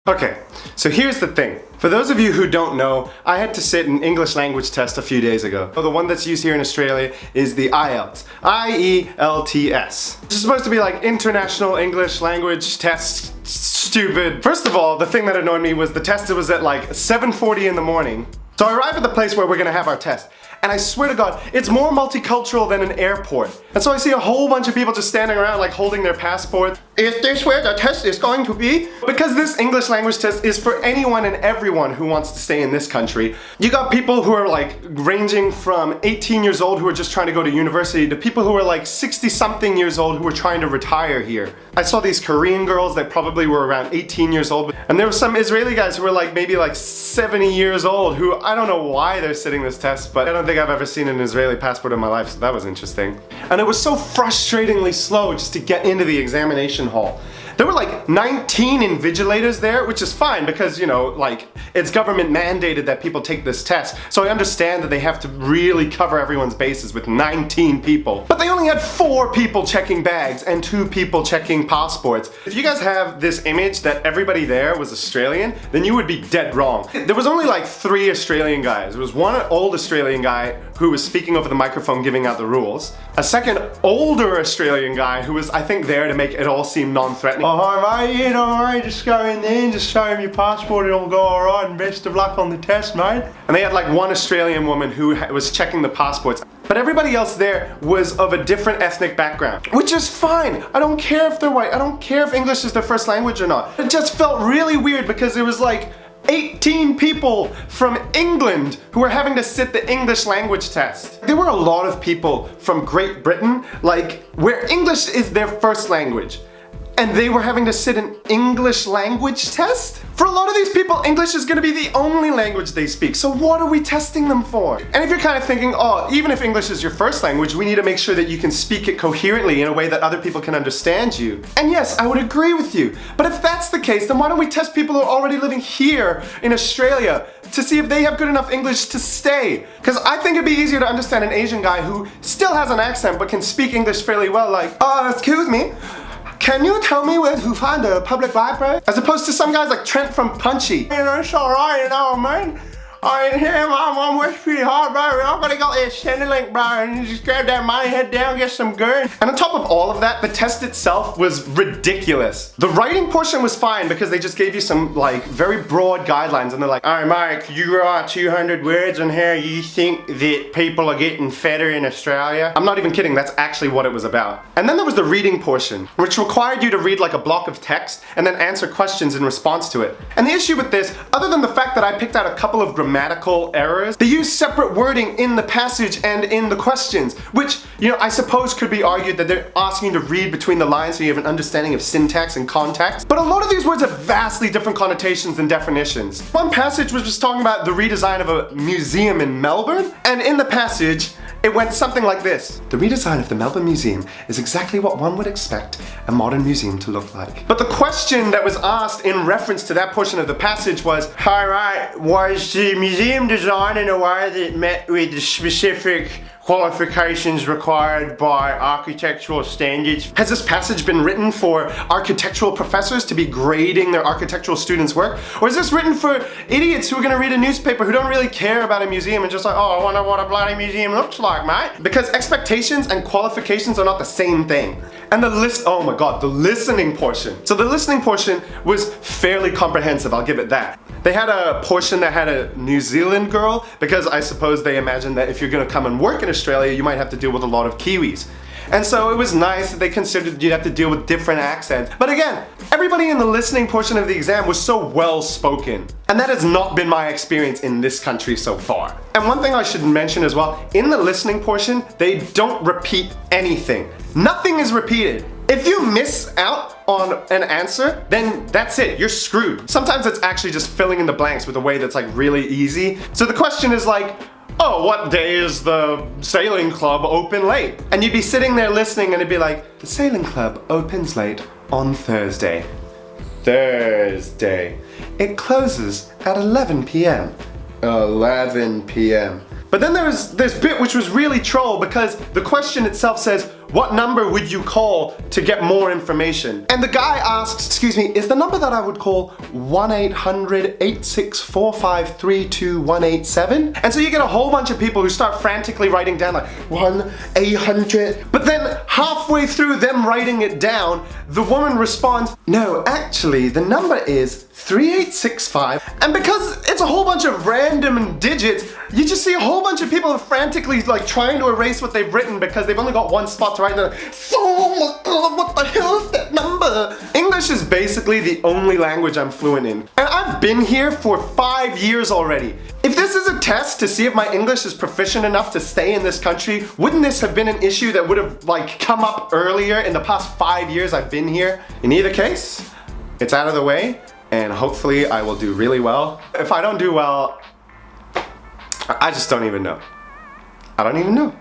Okay, so here's the thing. For those of you who don't know, I had to sit an English language test a few days ago. The one that's used here in Australia is the IELTS. I-E-L-T-S. It's supposed to be like International English Language Test. Stupid. First of all, the thing that annoyed me was the test was at like 7:40 in the morning. So I arrive at the place where we're gonna have our test. And I swear to God, it's more multicultural than an airport. And so I see a whole bunch of people just standing around like holding their passport. Is this where the test is going to be? Because this English language test is for anyone and everyone who wants to stay in this country. You got people who are like ranging from 18 years old who are just trying to go to university to people who are like 60 something years old who are trying to retire here. I saw these Korean girls that probably were around 18 years old. And there were some Israeli guys who were like maybe like 70 years old who I don't know why they're sitting this test, but I don't think I've ever seen an Israeli passport in my life, so that was interesting. And it was so frustratingly slow just to get into the examination hall. There were like 19 invigilators there, which is fine because, you know, like it's government mandated that people take this test. So I understand that they have to really cover everyone's bases with 19 people. But they only had 4 people checking bags and 2 people checking passports. If you guys have this image that everybody there was Australian, then you would be dead wrong. There was only like 3 Australian guys. There was one old Australian guy who was speaking over the microphone giving out the rules. A second older Australian guy who was, I think, there to make it all seem non-threatening. Oh, hi mate, you know, mate, just go in there and just show him your passport, it'll go alright, and best of luck on the test, mate. And they had like one Australian woman who was checking the passports. But everybody else there was of a different ethnic background, which is fine. I don't care if they're white, I don't care if English is their first language or not. It just felt really weird because it was like 18 people from England who were having to sit the English language test. There were a lot of people from Great Britain, like where English is their first language. And they were having to sit an English language test? For a lot of these people, English is gonna be the only language they speak, so what are we testing them for? And if you're kind of thinking, oh, even if English is your first language, we need to make sure that you can speak it coherently in a way that other people can understand you. And yes, I would agree with you. But if that's the case, then why don't we test people who are already living here in Australia to see if they have good enough English to stay? Because I think it'd be easier to understand an Asian guy who still has an accent but can speak English fairly well, like, excuse me, can you tell me where to find a public library? As opposed to some guys like Trent from Punchy. You know, it's alright, you know what I mean? I ain't here, I'm working pretty hard, bro. I'm gonna go there, Centrelink, bro, and just grab that money, head down, get some gurn. And on top of all of that, the test itself was ridiculous. The writing portion was fine because they just gave you some like very broad guidelines and they're like, alright Mike, you write 200 words on how you think that people are getting fatter in Australia. I'm not even kidding, that's actually what it was about. And then there was the reading portion, which required you to read like a block of text and then answer questions in response to it. And the issue with this, other than the fact that I picked out a couple of grammatical errors, they use separate wording in the passage and in the questions, which, you know, I suppose could be argued that they're asking you to read between the lines so you have an understanding of syntax and context. But a lot of these words have vastly different connotations and definitions. One passage was just talking about the redesign of a museum in Melbourne, and in the passage, it went something like this. The redesign of the Melbourne Museum is exactly what one would expect a modern museum to look like. But the question that was asked in reference to that portion of the passage was, alright, was the museum designed in a way that met with the specific qualifications required by architectural standards? Has this passage been written for architectural professors to be grading their architectural students' work? Or is this written for idiots who are gonna read a newspaper who don't really care about a museum and just like, oh, I wonder what a bloody museum looks like, mate? Because expectations and qualifications are not the same thing. And oh my God, the listening portion. So the listening portion was fairly comprehensive, I'll give it that. They had a portion that had a New Zealand girl because I suppose they imagined that if you're gonna come and work in Australia, you might have to deal with a lot of Kiwis. And so it was nice that they considered you'd have to deal with different accents. But again, everybody in the listening portion of the exam was so well spoken. And that has not been my experience in this country so far. And one thing I should mention as well, in the listening portion, they don't repeat anything. Nothing is repeated. If you miss out on an answer, then that's it, you're screwed. Sometimes it's actually just filling in the blanks with a way that's like really easy. So the question is like, oh, what day is the sailing club open late? And you'd be sitting there listening and it'd be like, the sailing club opens late on Thursday. Thursday. It closes at 11 p.m. 11 p.m. But then there's this bit which was really troll because the question itself says, what number would you call to get more information? And the guy asks, excuse me, is the number that I would call 1-800-864-532-187? And so you get a whole bunch of people who start frantically writing down like 1-800, but then halfway through them writing it down, the woman responds, no, actually the number is 3865, and because it's a whole bunch of random digits, you just see a whole bunch of people frantically like trying to erase what they've written because they've only got one spot to write down. So, oh my god, what the hell is that number? English is basically the only language I'm fluent in, and I've been here for 5 years already. If this is a test to see if my English is proficient enough to stay in this country, wouldn't this have been an issue that would have like come up earlier in the past 5 years I've been here? In either case, it's out of the way, and hopefully I will do really well. If I don't do well, I just don't even know. I don't even know.